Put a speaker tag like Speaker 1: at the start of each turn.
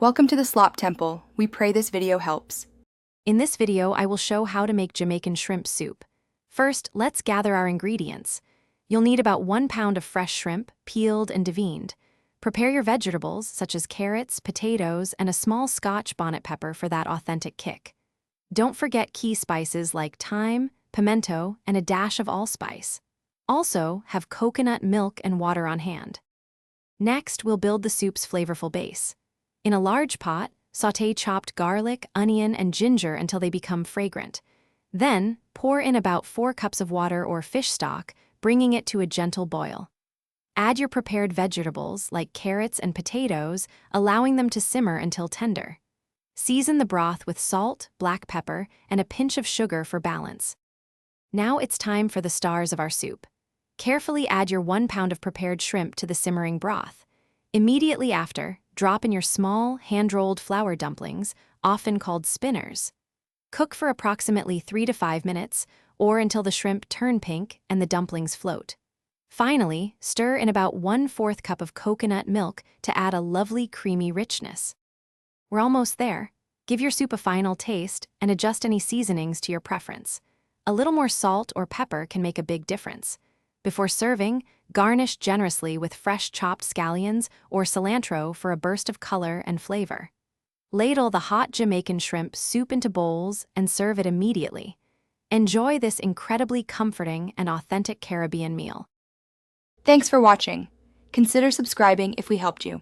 Speaker 1: Welcome to the Slop Temple. We pray this video helps.
Speaker 2: In this video, I will show how to make Jamaican shrimp soup. First, let's gather our ingredients. You'll need about 1 pound of fresh shrimp, peeled and deveined. Prepare your vegetables, such as carrots, potatoes, and a small Scotch bonnet pepper for that authentic kick. Don't forget key spices like thyme, pimento, and a dash of allspice. Also, have coconut milk and water on hand. Next, we'll build the soup's flavorful base. In a large pot, sauté chopped garlic, onion, and ginger until they become fragrant. Then, pour in about 4 cups of water or fish stock, bringing it to a gentle boil. Add your prepared vegetables, like carrots and potatoes, allowing them to simmer until tender. Season the broth with salt, black pepper, and a pinch of sugar for balance. Now it's time for the stars of our soup. Carefully add your 1 pound of prepared shrimp to the simmering broth. Immediately after, drop in your small, hand-rolled flour dumplings, often called spinners. Cook for approximately 3 to 5 minutes, or until the shrimp turn pink and the dumplings float. Finally, stir in about 1/4 cup of coconut milk to add a lovely creamy richness. We're almost there. Give your soup a final taste and adjust any seasonings to your preference. A little more salt or pepper can make a big difference. Before serving, garnish generously with fresh chopped scallions or cilantro for a burst of color and flavor. Ladle the hot Jamaican shrimp soup into bowls and serve it immediately. Enjoy this incredibly comforting and authentic Caribbean meal.
Speaker 1: Thanks for watching. Consider subscribing if we helped you.